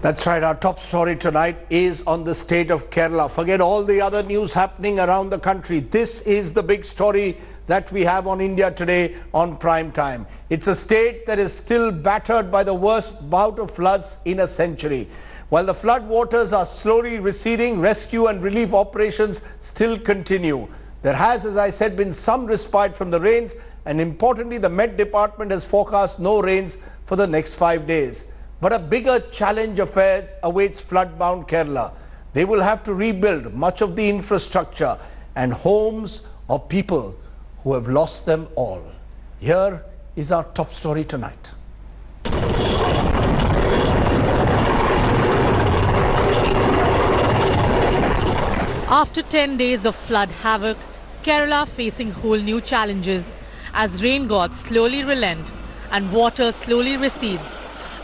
That's right. Our top story tonight is on the state of Kerala. Forget all the other news happening around the country. This is the big story that we have on India Today on prime time. It's a state that is still battered by the worst bout of floods in a century. While the flood waters are slowly receding, rescue and relief operations still continue. There has, as I said, been some respite from the rains, and importantly, the Met Department has forecast no rains for the next 5 days. But a bigger challenge awaits flood-bound Kerala. They will have to rebuild much of the infrastructure and homes of people who have lost them all. Here is our top story tonight. After 10 days of flood havoc, Kerala facing whole new challenges as rain gods slowly relent and water slowly recedes.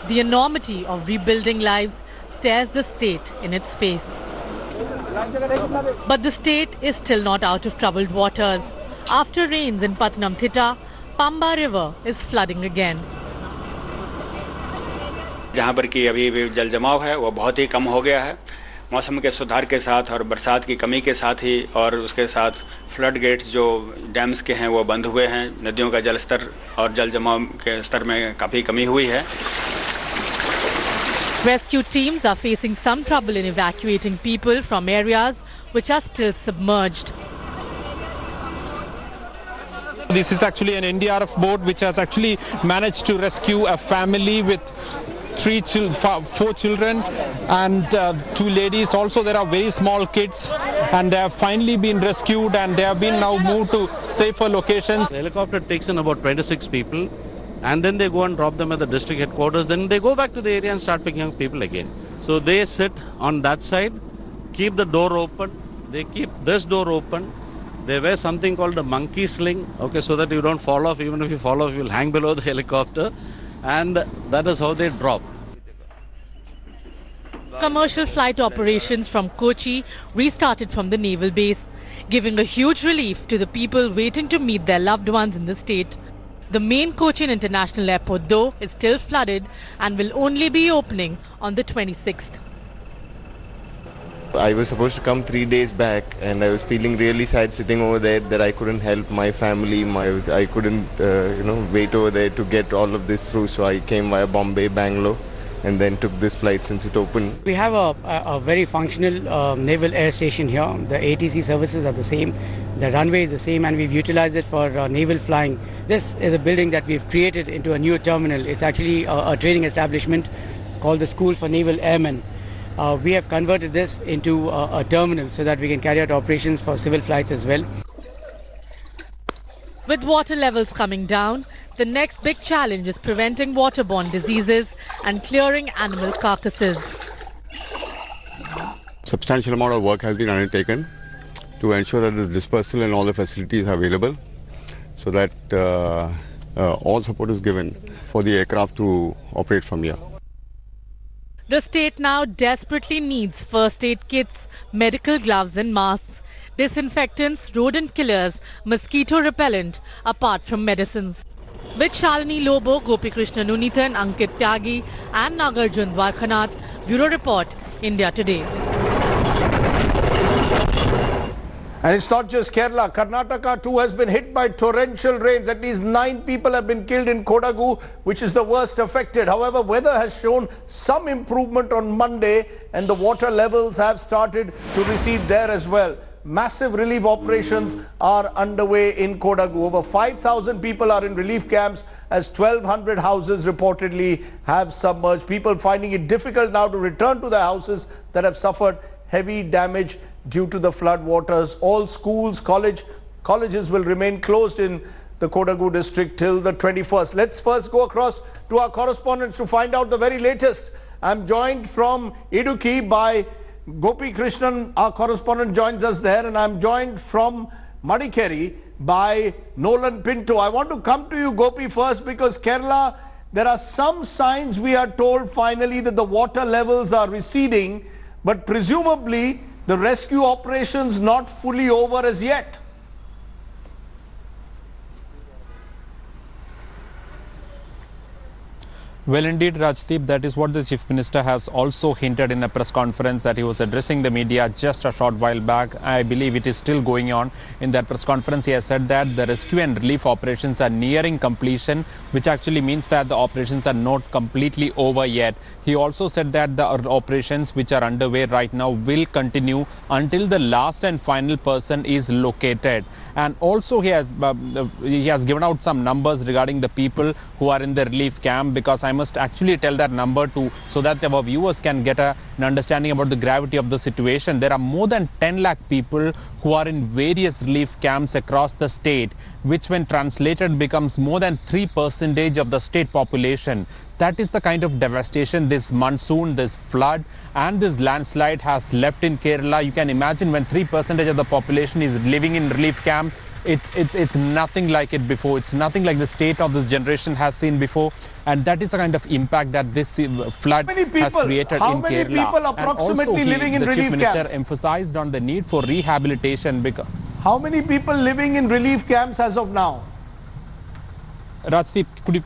The enormity of rebuilding lives stares the state in its face. But the state is still not out of troubled waters. After rains in Pathanamthitta, Pamba River is flooding again. जहाँ पर कि अभी भी जल जमाव है वो बहुत ही कम हो गया है। मौसम के सुधार के साथ और बरसात की कमी के साथ ही और उसके साथ फ्लड गेट्स जो डैम्स के हैं वो बंद हुए हैं। नदियों का जल स्तर और जल जमाव के स्तर में काफ़ी कमी हुई है। Rescue teams are facing some trouble in evacuating people from areas which are still submerged. This is actually an NDRF boat which has actually managed to rescue a family with 4 children and 2 ladies. Also there are very small kids, and they have finally been rescued and they have been now moved to safer locations. The helicopter takes in about 26 people, and then they go and drop them at the district headquarters. Then they go back to the area and start picking up people again. So they sit on that side, keep the door open, they keep this door open. They wear something called a monkey sling, okay, so that you don't fall off. Even if you fall off, you will hang below the helicopter, and that is how they drop. Commercial flight operations from Kochi restarted from the naval base, giving a huge relief to the people waiting to meet their loved ones in the state. The main Cochin International Airport, though, is still flooded and will only be opening on the 26th. I was supposed to come 3 days back, and I was feeling really sad sitting over there that I couldn't help my family. I couldn't, wait over there to get all of this through. So I came via Bombay, Bangalore, and then took this flight since it opened. We have a very functional naval air station here. The ATC services are the same. The runway is the same, and we've utilized it for naval flying. This is a building that we've created into a new terminal. It's actually a training establishment called the School for Naval Airmen. We have converted this into a terminal so that we can carry out operations for civil flights as well. With water levels coming down, the next big challenge is preventing waterborne diseases and clearing animal carcasses. Substantial amount of work has been undertaken to ensure that the dispersal and all the facilities are available, so that all support is given for the aircraft to operate from here. The state now desperately needs first aid kits, medical gloves and masks, disinfectants, rodent killers, mosquito repellent, apart from medicines. With Shalini Lobo, Gopi Krishna Nunithan, Ankit Tyagi and Nagarjun Dwarkanath, Bureau Report, India Today. And it's not just Kerala. Karnataka too has been hit by torrential rains. At least 9 people have been killed in Kodagu, which is the worst affected. However, weather has shown some improvement on Monday, and the water levels have started to recede there as well. Massive relief operations are underway in Kodagu. Over 5,000 people are in relief camps as 1,200 houses reportedly have submerged. People finding it difficult now to return to their houses that have suffered heavy damage due to the flood waters. All schools, colleges will remain closed in the Kodagu district till the 21st. Let's first go across to our correspondents to find out the very latest. I'm joined from Idukki by Gopi Krishnan. Our correspondent joins us there, and I'm joined from Madikeri by Nolan Pinto. I want to come to you, Gopi, first, because Kerala, there are some signs, we are told finally, that the water levels are receding, but presumably the rescue operations not fully over as yet. Well, indeed, Rajdeep, that is what the Chief Minister has also hinted in a press conference that he was addressing the media just a short while back. I believe it is still going on. In that press conference, he has said that the rescue and relief operations are nearing completion, which actually means that the operations are not completely over yet. He also said that the operations which are underway right now will continue until the last and final person is located. And also he has given out some numbers regarding the people who are in the relief camp, because I must actually tell that number too, so that our viewers can get an understanding about the gravity of the situation. There are more than 10 lakh people who are in various relief camps across the state, which when translated becomes more than 3% of the state population. That is the kind of devastation this monsoon, this flood and this landslide has left in Kerala. You can imagine when 3% of the population is living in relief camp. It's nothing like it before. It's nothing like the state of this generation has seen before, and that is the kind of impact that this flood has created in Kerala. How many people approximately living in relief camps? The Chief Minister emphasized on the need for rehabilitation. Because how many people living in relief camps as of now? Rajdeep, could you?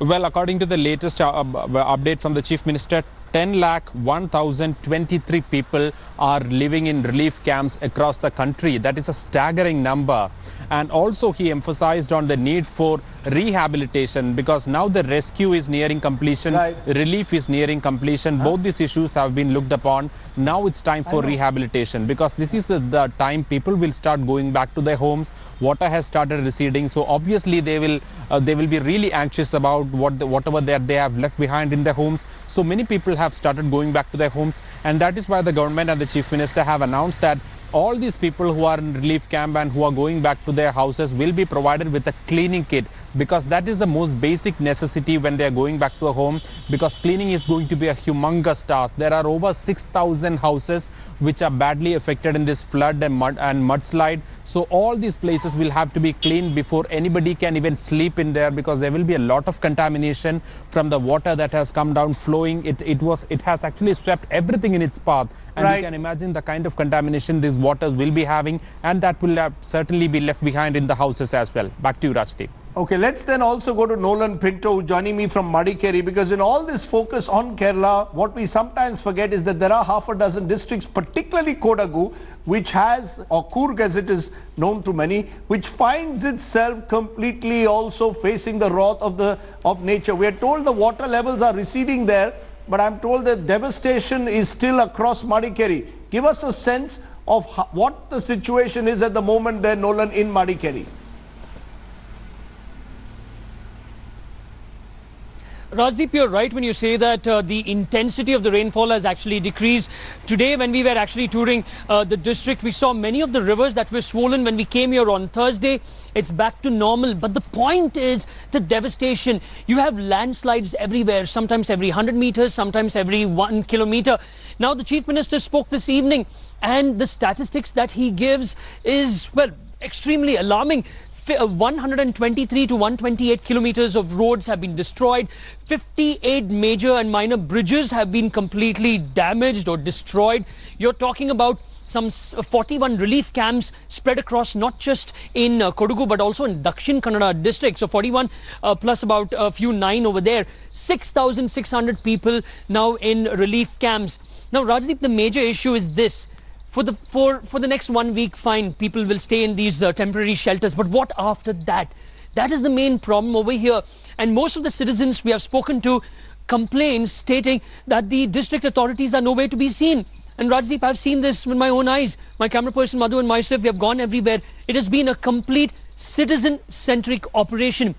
Well, according to the latest update from the Chief Minister, 10,01,023 people are living in relief camps across the country. That is a staggering number. And also he emphasized on the need for rehabilitation, because now the rescue is nearing completion, relief is nearing completion. Both these issues have been looked upon. Now it's time for rehabilitation, because this is the time people will start going back to their homes. Water has started receding, so obviously they will be really anxious about whatever they have left behind in their homes. So many people have started going back to their homes, and that is why the government and the Chief Minister have announced that all these people who are in relief camp and who are going back to their houses will be provided with a cleaning kit, because that is the most basic necessity when they are going back to a home, because cleaning is going to be a humongous task. There are over 6,000 houses which are badly affected in this flood and mudslide. So all these places will have to be cleaned before anybody can even sleep in there, because there will be a lot of contamination from the water that has come down flowing. It has actually swept everything in its path, and you can imagine the kind of contamination these waters will be having, and that will certainly be left behind in the houses as well. Back to you, Rajdeep. Okay, let's then also go to Nolan Pinto, joining me from Madikeri, because in all this focus on Kerala, what we sometimes forget is that there are half a dozen districts, particularly Kodagu, which has, or Coorg as it is known to many, which finds itself completely also facing the wrath of nature. We are told the water levels are receding there, but I'm told that devastation is still across Madikeri. Give us a sense of what the situation is at the moment there, Nolan, in Madikeri. Rajdeep, you're right when you say that the intensity of the rainfall has actually decreased. Today, when we were actually touring the district, we saw many of the rivers that were swollen when we came here on Thursday. It's back to normal. But the point is the devastation. You have landslides everywhere, sometimes every 100 meters, sometimes every 1 kilometer. Now, the Chief Minister spoke this evening, and the statistics that he gives is, well, extremely alarming. 123 to 128 kilometers of roads have been destroyed. 58 major and minor bridges have been completely damaged or destroyed. You're talking about some 41 relief camps spread across not just in Kodagu but also in Dakshin Kannada district. So 41 plus about a few 9 over there. 6,600 people now in relief camps. Now, Rajdeep, the major issue is this. For the next 1 week, fine, people will stay in these temporary shelters. But what after that? That is the main problem over here. And most of the citizens we have spoken to complain, stating that the district authorities are nowhere to be seen. And Rajdeep, I've seen this with my own eyes. My camera person Madhu and myself, we have gone everywhere. It has been a complete citizen-centric operation.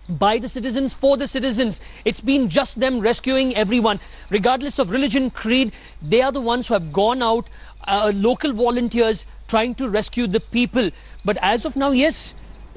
By the citizens, for the citizens. It's been just them rescuing everyone. Regardless of religion, creed, they are the ones who have gone out, local volunteers trying to rescue the people. But as of now, yes,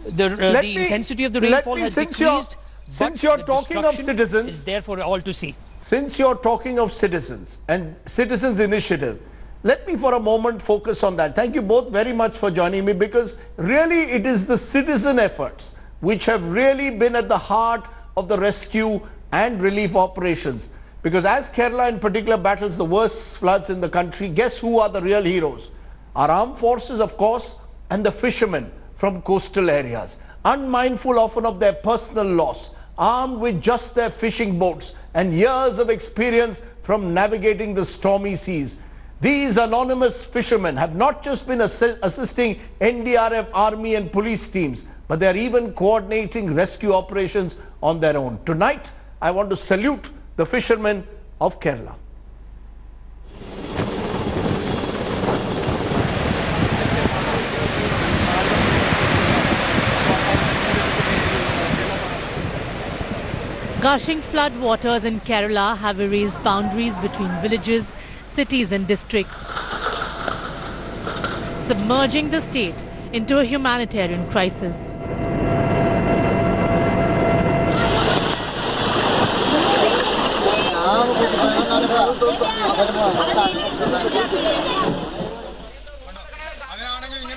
the intensity of the rainfall has decreased. Since you're talking of citizens, is there for all to see. Since you're talking of citizens and citizens initiative, let me for a moment focus on that. Thank you both very much for joining me, because really it is the citizen efforts which have really been at the heart of the rescue and relief operations. Because as Kerala in particular battles the worst floods in the country, guess who are the real heroes? Our armed forces, of course, and the fishermen from coastal areas. unmindful often of their personal loss, armed with just their fishing boats and years of experience from navigating the stormy seas. These anonymous fishermen have not just been assisting NDRF, army and police teams, but they are even coordinating rescue operations on their own. Tonight, I want to salute the fishermen of Kerala. Gushing flood waters in Kerala have erased boundaries between villages, cities and districts, submerging the state into a humanitarian crisis.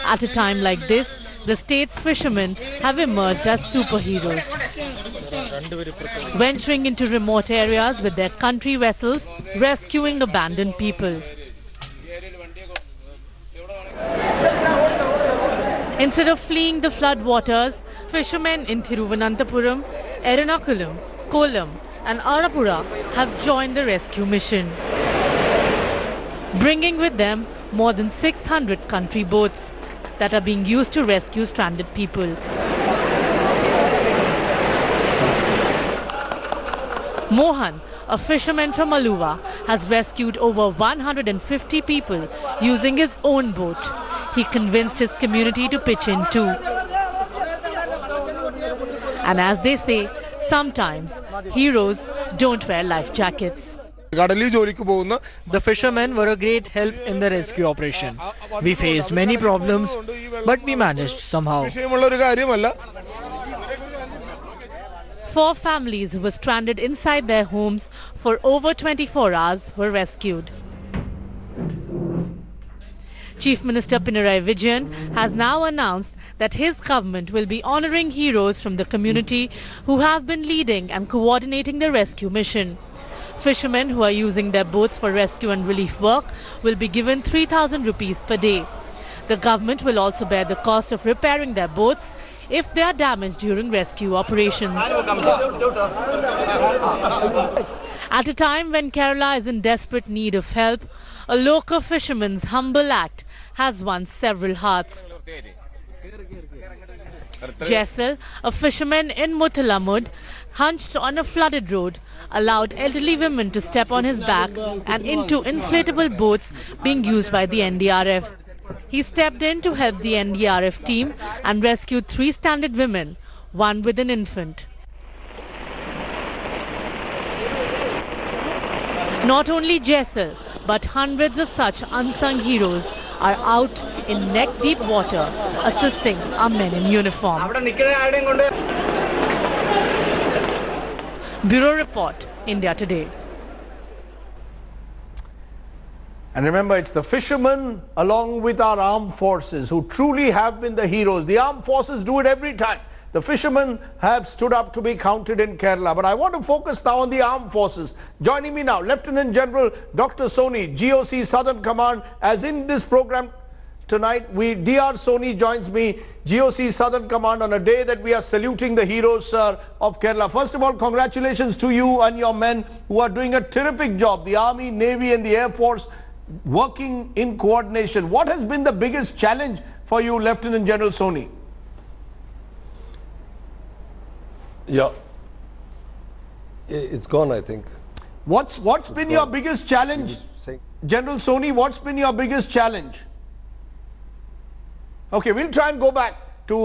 At a time like this, the state's fishermen have emerged as superheroes, venturing into remote areas with their country vessels, rescuing abandoned people. Instead of fleeing the flood waters, fishermen in Thiruvananthapuram, Ernakulam, Kollam and Arapura have joined the rescue mission, bringing with them more than 600 country boats that are being used to rescue stranded people. Mohan, a fisherman from Aluva, has rescued over 150 people using his own boat. He convinced his community to pitch in too. And as they say, sometimes heroes don't wear life jackets. The fishermen were a great help in the rescue operation. We faced many problems, but we managed somehow. 4 families who were stranded inside their homes for over 24 hours were rescued. Chief Minister Pinarayi Vijayan has now announced that his government will be honouring heroes from the community who have been leading and coordinating the rescue mission. Fishermen who are using their boats for rescue and relief work will be given 3,000 rupees per day. The government will also bear the cost of repairing their boats if they are damaged during rescue operations. At a time when Kerala is in desperate need of help, a local fisherman's humble act has won several hearts. Jaisal, a fisherman in Muthalamud, hunched on a flooded road, allowed elderly women to step on his back and into inflatable boats being used by the NDRF. He stepped in to help the NDRF team and rescued 3 stranded women, one with an infant. Not only Jaisal, but hundreds of such unsung heroes are out in neck-deep water assisting our men in uniform. Bureau Report, India Today. And remember, it's the fishermen along with our armed forces who truly have been the heroes. The armed forces do it every time. The fishermen have stood up to be counted in Kerala. But I want to focus now on the armed forces. Joining me now, Lieutenant General Dr. Soni, GOC Southern Command. As in this program tonight, DR Soni joins me, GOC Southern Command, on a day that we are saluting the heroes of Kerala. First of all, congratulations to you and your men who are doing a terrific job. The Army, Navy and the Air Force working in coordination. What has been the biggest challenge for you, Lieutenant General Soni? Yeah, it's gone, I think. What's been your biggest challenge, General Soni? What's been your biggest challenge? Okay, we'll try and go back to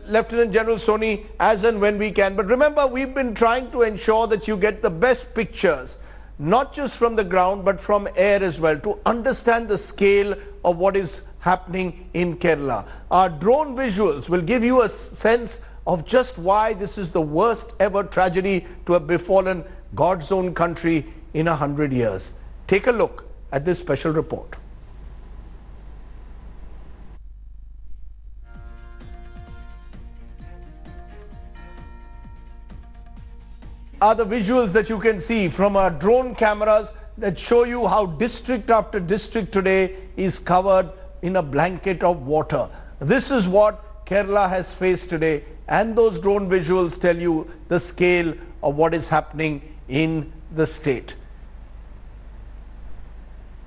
Lieutenant General Soni as and when we can. But remember, we've been trying to ensure that you get the best pictures, not just from the ground, but from air as well, to understand the scale of what is happening in Kerala. Our drone visuals will give you a sense of just why this is the worst ever tragedy to have befallen God's own country in 100 years. Take a look at this special report. Are the visuals that you can see from our drone cameras that show you how district after district today is covered in a blanket of water. This is what Kerala has faced today, and those drone visuals tell you the scale of what is happening in the state.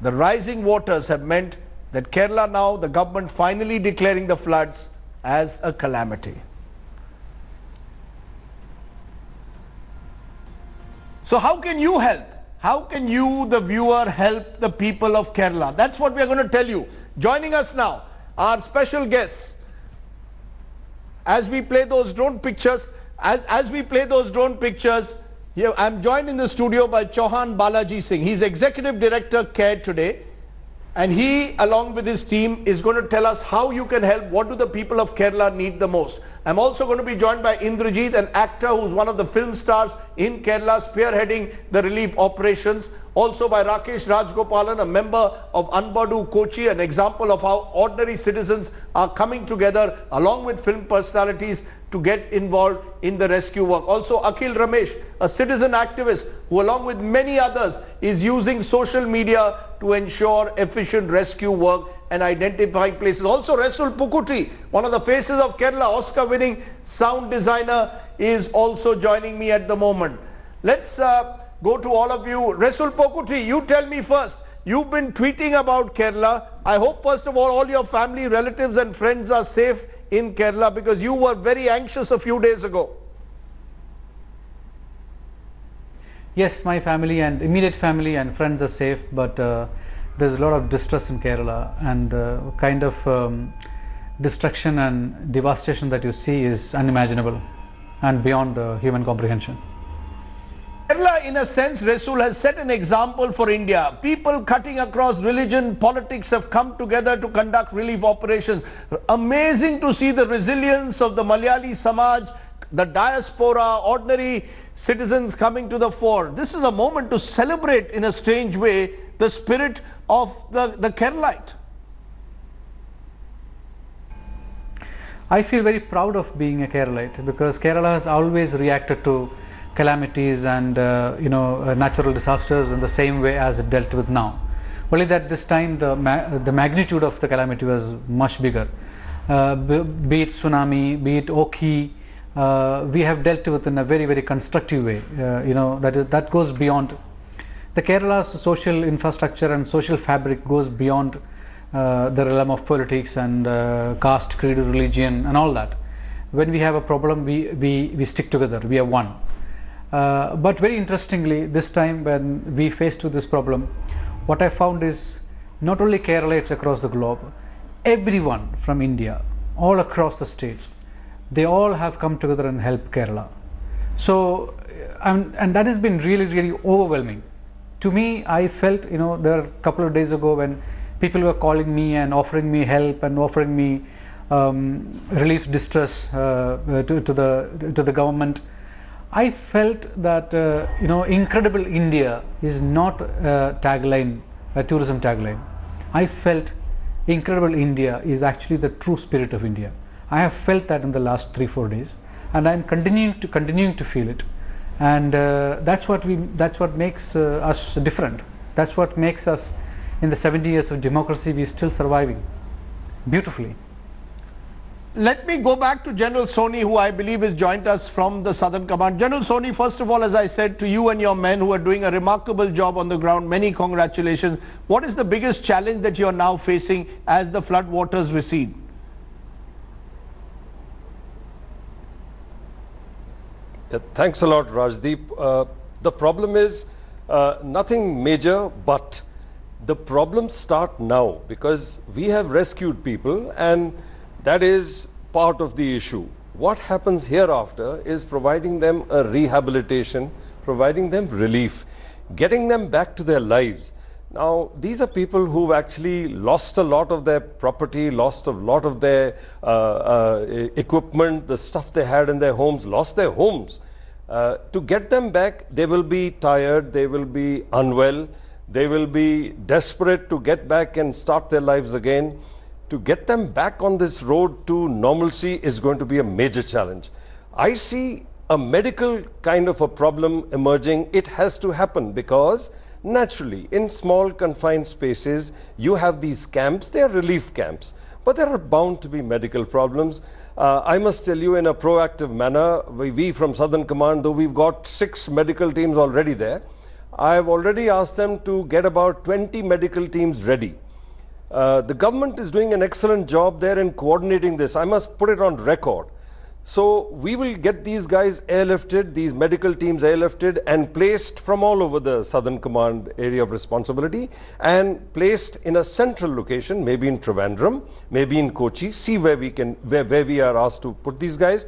The rising waters have meant that Kerala now, the government finally declaring the floods as a calamity. So how can you help? How can you, the viewer, help the people of Kerala? That's what we are going to tell you. Joining us now, our special guests. As we play those drone pictures, here I'm joined in the studio by Chauhan Balaji Singh. He's Executive Director, CARE today. And he, along with his team, is going to tell us how you can help. What do the people of Kerala need the most? I'm also going to be joined by Indrajit, an actor who's one of the film stars in Kerala, spearheading the relief operations. Also by Rakesh Rajgopalan, a member of Anbodu Kochi, an example of how ordinary citizens are coming together along with film personalities to get involved in the rescue work. Also Akhil Ramesh, a citizen activist who along with many others is using social media to ensure efficient rescue work and identifying places. Also Resul Pookutty, one of the faces of Kerala, Oscar-winning sound designer, is also joining me at the moment. Let's go to all of you. Resul Pookutty, you tell me first. You've been tweeting about Kerala. I hope first of all your family, relatives and friends are safe in Kerala, because you were very anxious a few days ago. Yes, my family and immediate family and friends are safe, but there's a lot of distress in Kerala, and the kind of destruction and devastation that you see is unimaginable and beyond human comprehension. Kerala, in a sense, Resul, has set an example for India. People cutting across religion, politics have come together to conduct relief operations. Amazing to see the resilience of the Malayali Samaj, the diaspora, ordinary citizens coming to the fore. This is a moment to celebrate in a strange way the spirit of the Keralite. I feel very proud of being a Keralite, because Kerala has always reacted to calamities and natural disasters in the same way as it dealt with now. Only that this time the magnitude of the calamity was much bigger. Be it tsunami, be it Oki, we have dealt with in a very, very constructive way. That goes beyond. The Kerala's social infrastructure and social fabric goes beyond the realm of politics and caste, creed, religion and all that. When we have a problem, we stick together, we are one. But very interestingly, this time when we faced with this problem, what I found is not only Keralites across the globe, everyone from India, all across the states, they all have come together and helped Kerala. So, and that has been really, really overwhelming. To me, I felt, there were a couple of days ago when people were calling me and offering me help and offering me relief distress to the government. I felt that incredible India is not a tagline, a tourism tagline. I felt incredible India is actually the true spirit of India. I have felt that in the last 3-4 days, and I'm continuing to feel it. And that's what makes us different. That's what makes us, in the 70 years of democracy, we're still surviving beautifully. Let me go back to General Soni, who I believe has joined us from the Southern Command. General Soni, first of all, as I said, to you and your men who are doing a remarkable job on the ground, many congratulations. What is the biggest challenge that you are now facing as the flood waters recede? Thanks a lot, Rajdeep. The problem is nothing major, but the problems start now because we have rescued people, and that is part of the issue. What happens hereafter is providing them a rehabilitation, providing them relief, getting them back to their lives. Now, these are people who've actually lost a lot of their property, lost a lot of their equipment, the stuff they had in their homes, lost their homes. To get them back, they will be tired, they will be unwell, they will be desperate to get back and start their lives again. To get them back on this road to normalcy is going to be a major challenge. I see a medical kind of a problem emerging. It has to happen because naturally in small confined spaces you have these camps, they are relief camps. but there are bound to be medical problems. I must tell you, in a proactive manner, we from Southern Command, though we've got 6 medical teams already there, I've already asked them to get about 20 medical teams ready. The government is doing an excellent job there in coordinating this. I must put it on record. So we will get these guys airlifted, these medical teams airlifted and placed from all over the Southern Command area of responsibility and placed in a central location, maybe in Trivandrum, maybe in Kochi, see where we are asked to put these guys,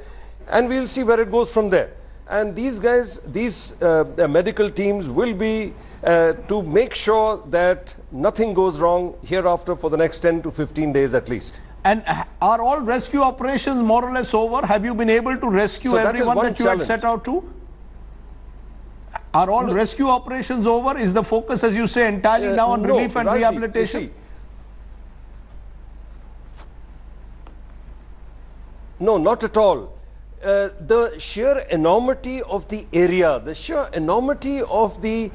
and we'll see where it goes from there. And these guys, these medical teams will be to make sure that nothing goes wrong hereafter for the next 10 to 15 days at least. And are all rescue operations more or less over? Have you been able to rescue everyone that you had set out to? Are all rescue operations over? Is the focus, as you say, entirely now on relief and rehabilitation? No, not at all. The sheer enormity of the area, the sheer enormity of the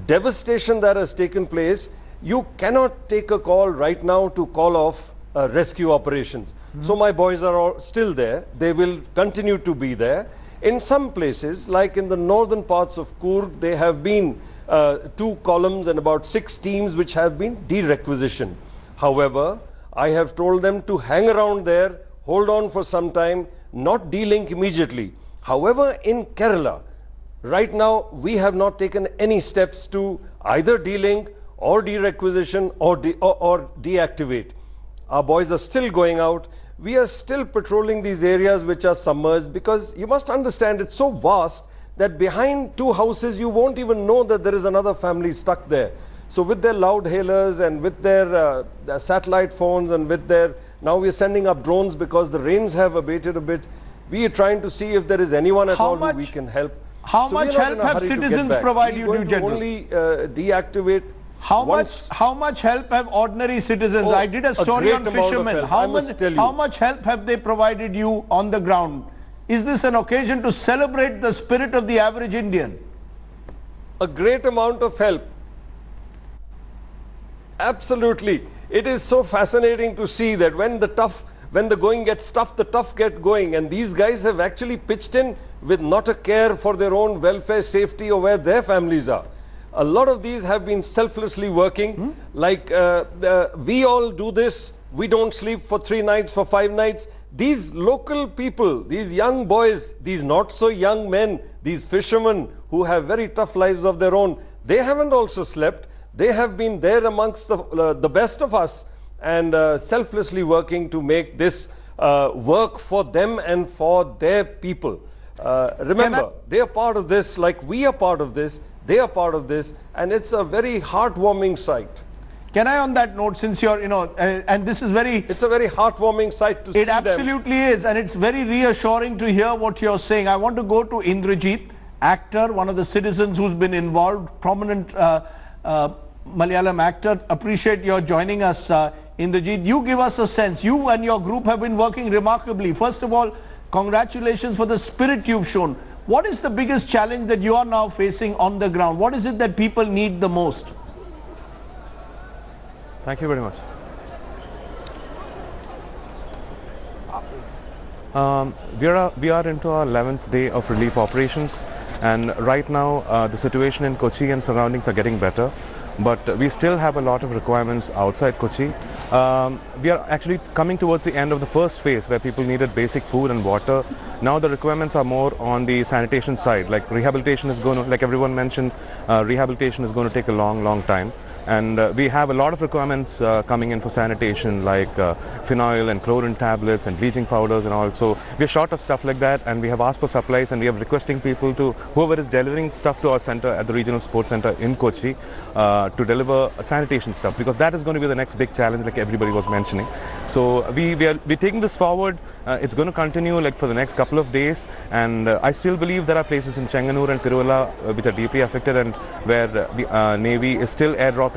devastation that has taken place, you cannot take a call right now to call off rescue operations. So my boys are all still there. They will continue to be there. In some places, like in the northern parts of Coorg, there have been 2 columns and about 6 teams which have been de-requisitioned. However, I have told them to hang around there, hold on for some time, not de-link immediately. However, in Kerala, right now, we have not taken any steps to either de-link or de-requisition or deactivate. Our boys are still going out. We are still patrolling these areas which are submerged, because you must understand it's so vast that behind 2 houses you won't even know that there is another family stuck there. So with their loud hailers and with their satellite phones and with their, now we are sending up drones because the rains have abated a bit. We are trying to see if there is anyone at all who we can help. How much help have citizens provided you, General? Only deactivate. How much help have ordinary citizens? I did a story on fishermen. How much help have they provided you on the ground? Is this an occasion to celebrate the spirit of the average Indian? A great amount of help. Absolutely. It is so fascinating to see that when the going gets tough, the tough get going. And these guys have actually pitched in with not a care for their own welfare, safety, or where their families are. A lot of these have been selflessly working. Like we all do this. We don't sleep for 3 nights, for 5 nights. These local people, these young boys, these not so young men, these fishermen who have very tough lives of their own, they haven't also slept. They have been there amongst the best of us and selflessly working to make this work for them and for their people. Remember, they are part of this, like we are part of this. They are part of this, and it's a very heartwarming sight. Can I, on that note, since you're, and this is it's a very heartwarming sight to see them. It absolutely is, and it's very reassuring to hear what you're saying. I want to go to Indrajit, actor, one of the citizens who's been involved, prominent Malayalam actor. Appreciate your joining us, Indrajit. You give us a sense. You and your group have been working remarkably. First of all, congratulations for the spirit you've shown. What is the biggest challenge that you are now facing on the ground? What is it that people need the most? Thank you very much. We are into our 11th day of relief operations, and right now the situation in Kochi and surroundings are getting better, but we still have a lot of requirements outside Kochi. We are actually coming towards the end of the first phase where people needed basic food and water. Now the requirements are more on the sanitation side, like rehabilitation is going to, like everyone mentioned, rehabilitation is going to take a long time. And we have a lot of requirements coming in for sanitation, like phenol and chlorine tablets and bleaching powders and all. So we're short of stuff like that, and we have asked for supplies, and we are requesting people to, whoever is delivering stuff to our center at the Regional Sports Center in Kochi, to deliver sanitation stuff, because that is going to be the next big challenge, like everybody was mentioning. So we're taking this forward. It's going to continue like for the next couple of days, and I still believe there are places in Chenganur and Tiruvalla which are deeply affected, and where the Navy is still airdropping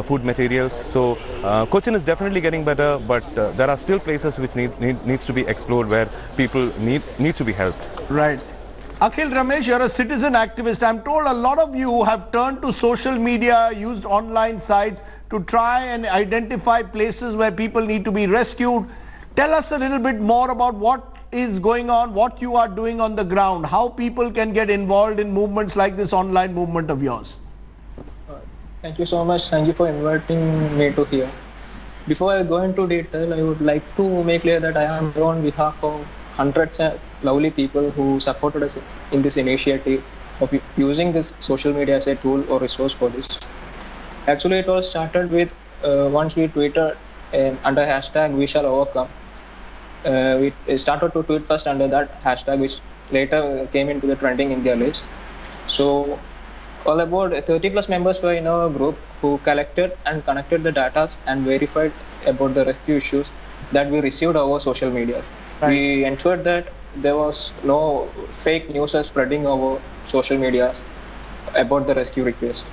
food materials. So Cochin is definitely getting better, but there are still places which needs to be explored, where people need to be helped. Right. Akhil Ramesh, you're a citizen activist. I'm told a lot of you have turned to social media, used online sites to try and identify places where people need to be rescued. Tell us a little bit more about what is going on, what you are doing on the ground, how people can get involved in movements like this online movement of yours. Thank you so much. Thank you for inviting me to here. Before I go into detail, I would like to make clear that I am here on behalf of hundreds of lovely people who supported us in this initiative of using this social media as a tool or resource for this. Actually, it was started with once we tweeted under hashtag we shall overcome. We started to tweet first under that hashtag, which later came into the trending India list. So all about 30 plus members were in our group who collected and connected the data and verified about the rescue issues that we received over social media. Right. We ensured that there was no fake news spreading over social media about the rescue request.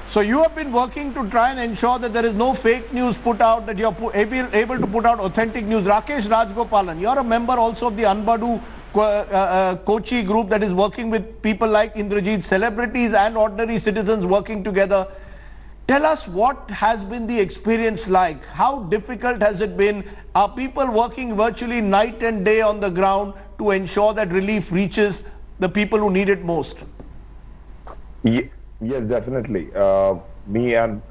So you have been working to try and ensure that there is no fake news put out, that you are able to put out authentic news. Rakesh Rajgopalan, you are a member also of the Anbodu Kochi group that is working with people like Indrajit, celebrities and ordinary citizens working together. Tell us what has been the experience like. How difficult has it been? Are people working virtually night and day on the ground to ensure that relief reaches the people who need it most? Yes, definitely. Me and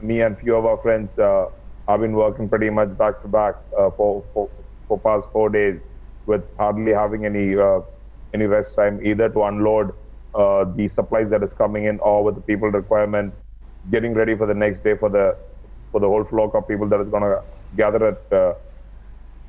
few of our friends have been working pretty much back to back for past 4 days, with hardly having any rest time, either to unload the supplies that is coming in or with the people requirement, getting ready for the next day for the whole flock of people that is going to gather at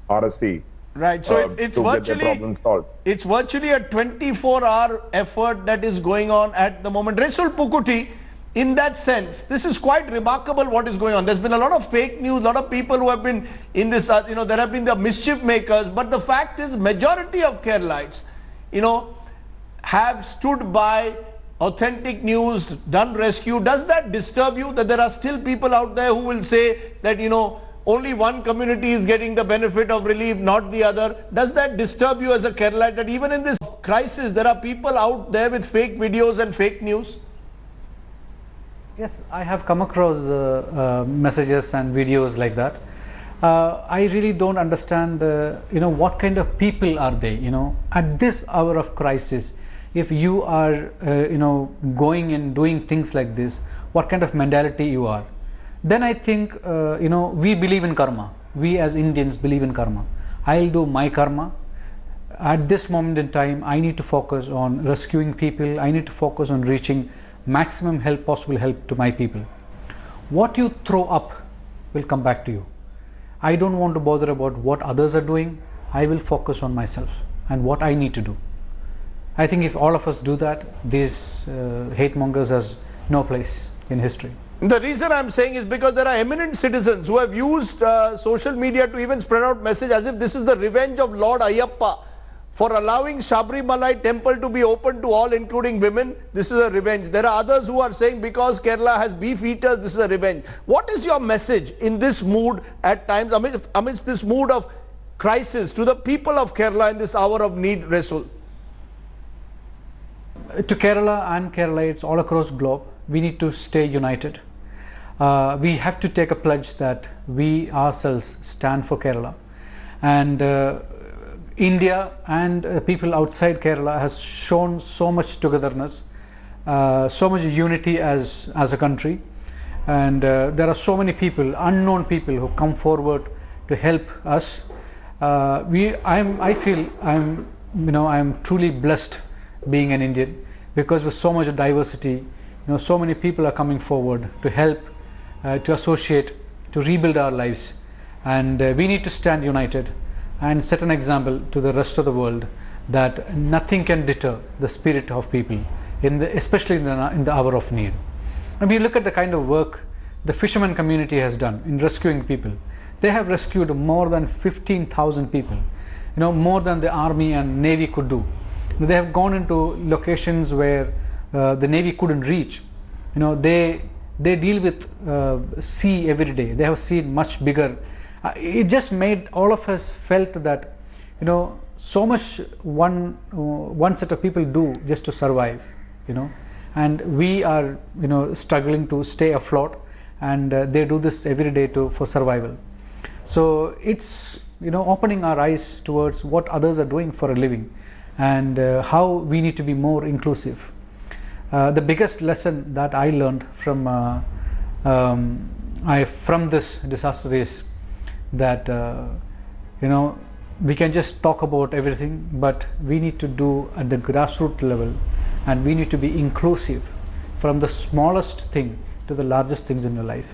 RSC. Right, so it's virtually a 24-hour effort that is going on at the moment. Resul Pookutty, in that sense, this is quite remarkable what is going on. There's been a lot of fake news, a lot of people who have been in this, there have been the mischief makers, but the fact is majority of Keralites, have stood by authentic news, done rescue. Does that disturb you that there are still people out there who will say that, only one community is getting the benefit of relief, not the other? Does that disturb you as a Keralite that even in this crisis, there are people out there with fake videos and fake news? Yes, I have come across messages and videos like that. I really don't understand, what kind of people are they, at this hour of crisis. If you are, going and doing things like this, what kind of mentality you are? Then I think, we believe in karma. We as Indians believe in karma. I'll do my karma. At this moment in time, I need to focus on rescuing people. I need to focus on reaching maximum possible help to my people. What you throw up will come back to you. I don't want to bother about what others are doing. I will focus on myself and what I need to do. I think if all of us do that, these hate mongers has no place in history. The reason I'm saying is because there are eminent citizens who have used social media to even spread out message as if this is the revenge of Lord Ayyappa for allowing Sabarimala temple to be open to all, including women. This is a revenge. There are others who are saying because Kerala has beef eaters, this is a revenge. What is your message in this mood at times, amidst this mood of crisis, to the people of Kerala in this hour of need, Resul? To Kerala and Keralites all across the globe, we need to stay united. We have to take a pledge that we ourselves stand for Kerala, and India and people outside Kerala has shown so much togetherness, so much unity as a country, and there are so many people, unknown people, who come forward to help us. I feel I'm truly blessed being an Indian, because with so much diversity, so many people are coming forward to help, to associate, to rebuild our lives, and we need to stand united and set an example to the rest of the world that nothing can deter the spirit of people, especially in the hour of need. And we look at the kind of work the fisherman community has done in rescuing people. They have rescued more than 15,000 people, more than the army and navy could do. They have gone into locations where the navy couldn't reach. They deal with sea every day. They have seen much bigger. It just made all of us felt that so much one set of people do just to survive, and we are struggling to stay afloat, and they do this every day for survival. So it's opening our eyes towards what others are doing for a living, and how we need to be more inclusive. The biggest lesson that I learned from this disaster is that we can just talk about everything, but we need to do at the grassroots level, and we need to be inclusive from the smallest thing to the largest things in your life.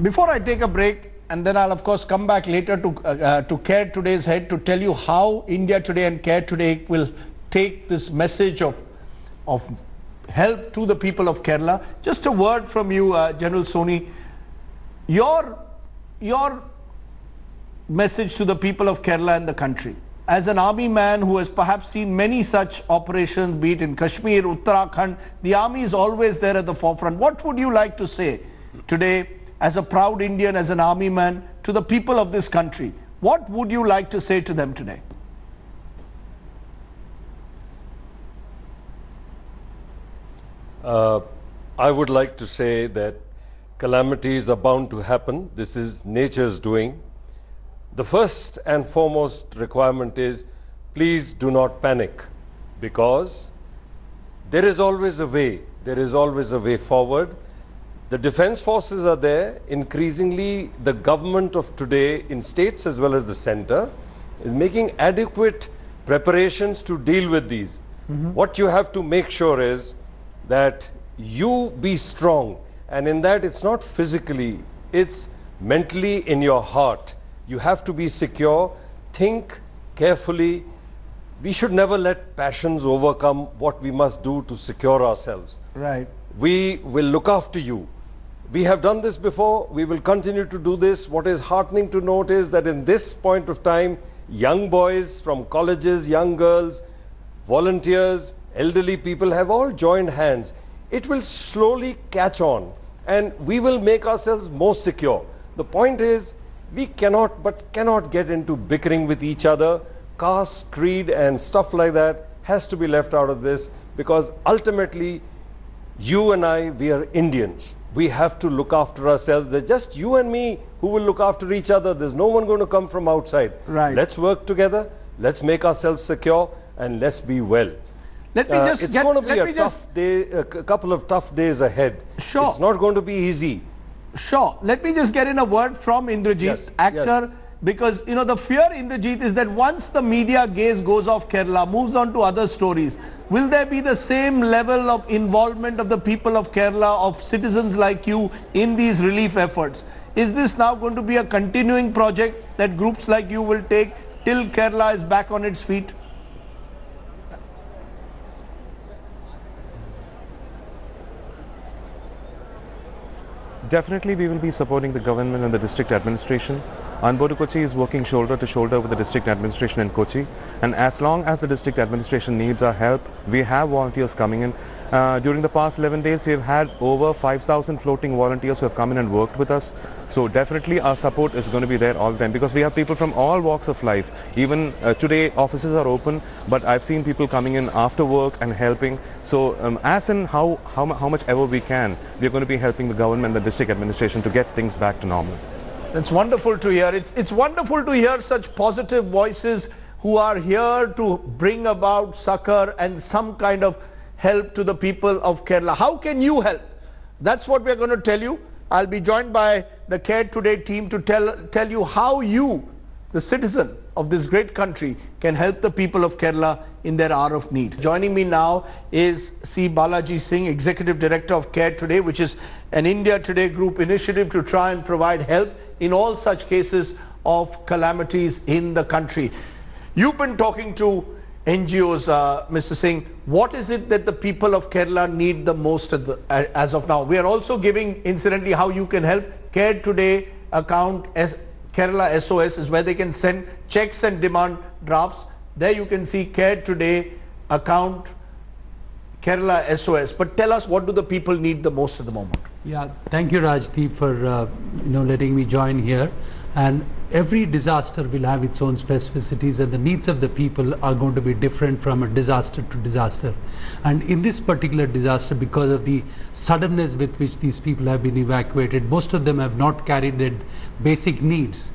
Before I take a break, and then I'll of course come back later to Care Today's head to tell you how India Today and Care Today will take this message of help to the people of Kerala. Just a word from you, General Soni. Your message to the people of Kerala and the country, as an army man who has perhaps seen many such operations, be it in Kashmir, Uttarakhand, the army is always there at the forefront. What would you like to say today, as a proud Indian, as an army man, to the people of this country? What would you like to say to them today? I would like to say that calamities are bound to happen. This is nature's doing. The first and foremost requirement is, please do not panic, because there is always a way. There is always a way forward. The defense forces are there. Increasingly, the government of today, in states as well as the center, is making adequate preparations to deal with these. What you have to make sure is that you be strong, and in that it's not physically, it's mentally, in your heart. You have to be secure, think carefully. We should never let passions overcome what we must do to secure ourselves. Right. We will look after you. We have done this before, we will continue to do this. What is heartening to note is that in this point of time, young boys from colleges, young girls, volunteers, elderly people have all joined hands. It will slowly catch on, and we will make ourselves more secure. The point is, we cannot get into bickering with each other. Caste, creed and stuff like that has to be left out of this, because ultimately you and I, we are Indians. We have to look after ourselves. There's just you and me who will look after each other. There's no one going to come from outside. Right. Let's work together. Let's make ourselves secure, and let's be well. Let me just it's going to be a tough day, a couple of tough days ahead. Sure. It's not going to be easy. Sure. Let me just get in a word from Indrajit, Yes, actor, because the fear, Indrajit, is that once the media gaze goes off Kerala, moves on to other stories, will there be the same level of involvement of the people of Kerala, of citizens like you, in these relief efforts? Is this now going to be a continuing project that groups like you will take till Kerala is back on its feet? Definitely we will be supporting the government and the district administration. Anbodu Kochi is working shoulder to shoulder with the district administration in Kochi, and as long as the district administration needs our help, we have volunteers coming in. During the past 11 days, we have had over 5,000 floating volunteers who have come in and worked with us. So definitely our support is going to be there all the time, because we have people from all walks of life. Even today offices are open, but I've seen people coming in after work and helping. So as in how much ever we can, we're going to be helping the government and the district administration to get things back to normal. It's wonderful to hear. It's wonderful to hear such positive voices who are here to bring about succor and some kind of help to the people of Kerala. How can you help? That's what we're going to tell you. I'll be joined by the Care Today team to tell you how you, the citizen of this great country, can help the people of Kerala in their hour of need. Joining me now is C. Balaji Singh, Executive Director of Care Today, which is an India Today group initiative to try and provide help in all such cases of calamities in the country. You've been talking to NGOs, Mr. Singh. What is it that the people of Kerala need the most as of now? We are also giving, incidentally, how you can help. Care Today account, Kerala SOS, is where they can send checks and demand drafts. There you can see Care Today account, Kerala SOS. But tell us, what do the people need the most at the moment? Yeah, thank you, Rajdeep, for letting me join here. And every disaster will have its own specificities, and the needs of the people are going to be different from a disaster to disaster. And in this particular disaster, because of the suddenness with which these people have been evacuated, most of them have not carried their basic needs,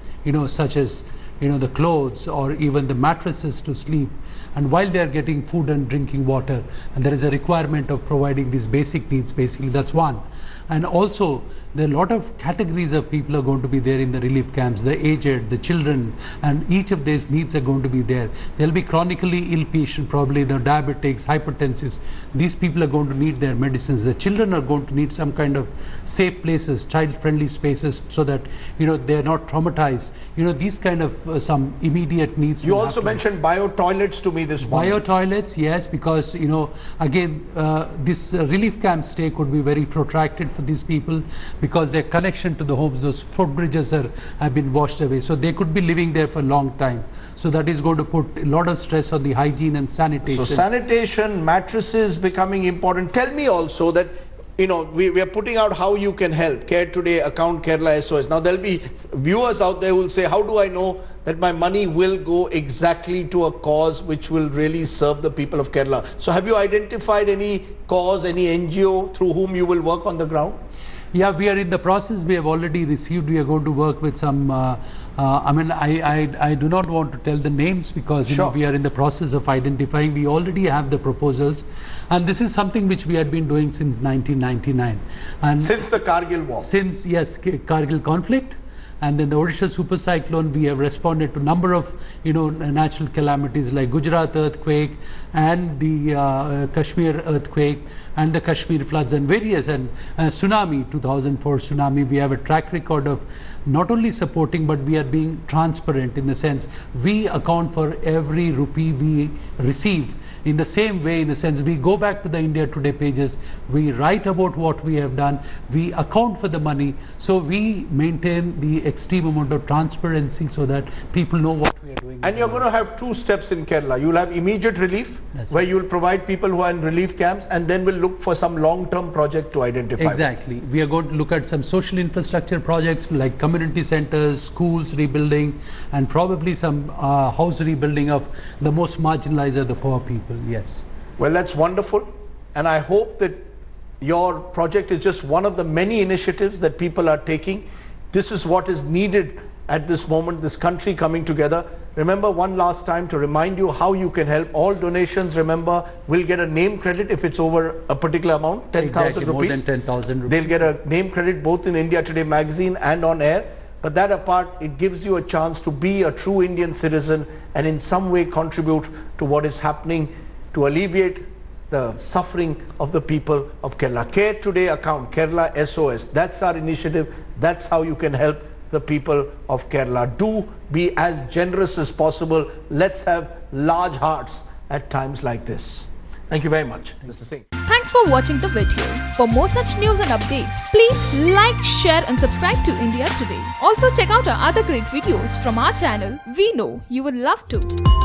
such as the clothes or even the mattresses to sleep. And while they are getting food and drinking water, and there is a requirement of providing these basic needs, basically, that's one. And also, there are a lot of categories of people are going to be there in the relief camps, the aged, the children, and each of these needs are going to be there. There will be chronically ill patients, probably the diabetics, hypertensives. These people are going to need their medicines. The children are going to need some kind of safe places, child-friendly spaces, so that they are not traumatized. These kind of some immediate needs. You also mentioned bio-toilets to me this morning. Bio-toilets, yes, because again, this relief camp stay could be very protracted for these people, because their connection to the homes, those footbridges have been washed away. So they could be living there for a long time. So that is going to put a lot of stress on the hygiene and sanitation. So sanitation, mattresses becoming important. Tell me also that, we are putting out how you can help. Care Today, account Kerala SOS. Now there will be viewers out there who will say, how do I know that my money will go exactly to a cause which will really serve the people of Kerala? So have you identified any cause, any NGO through whom you will work on the ground? Yeah, we are in the process. We have already received. We are going to work with some. I do not want to tell the names, because we are in the process of identifying. We already have the proposals, and this is something which we had been doing since 1999. And since the Kargil war. Since Kargil conflict. And then the Odisha super cyclone, we have responded to a number of natural calamities like Gujarat earthquake and the Kashmir earthquake and the Kashmir floods and various, and tsunami, 2004 tsunami. We have a track record of not only supporting, but we are being transparent, in the sense we account for every rupee we receive. In the same way, in a sense, we go back to the India Today pages, we write about what we have done, we account for the money, so we maintain the extreme amount of transparency so that people know what we are doing. And you're going to have two steps in Kerala. You'll have immediate relief, where you'll provide people who are in relief camps, and then we'll look for some long-term project to identify. Exactly. We are going to look at some social infrastructure projects like community centers, schools rebuilding, and probably some house rebuilding of the most marginalized or the poor people. Yes. Well, that's wonderful, and I hope that your project is just one of the many initiatives that people are taking. This is what is needed at this moment, this country coming together. Remember, one last time to remind you how you can help. All donations, remember, will get a name credit if it's over a particular amount, 10,000 rupees. More than 10,000 rupees. They'll get a name credit both in India Today magazine and on air. But that apart, it gives you a chance to be a true Indian citizen and in some way contribute to what is happening to alleviate the suffering of the people of Kerala. Care Today account, Kerala SOS. That's our initiative. That's how you can help the people of Kerala. Do be as generous as possible. Let's have large hearts at times like this. Thank you very much, Mr. Singh. Thanks for watching the video. For more such news and updates, please like, share and subscribe to India Today. Also check out our other great videos from our channel. We know you will love to.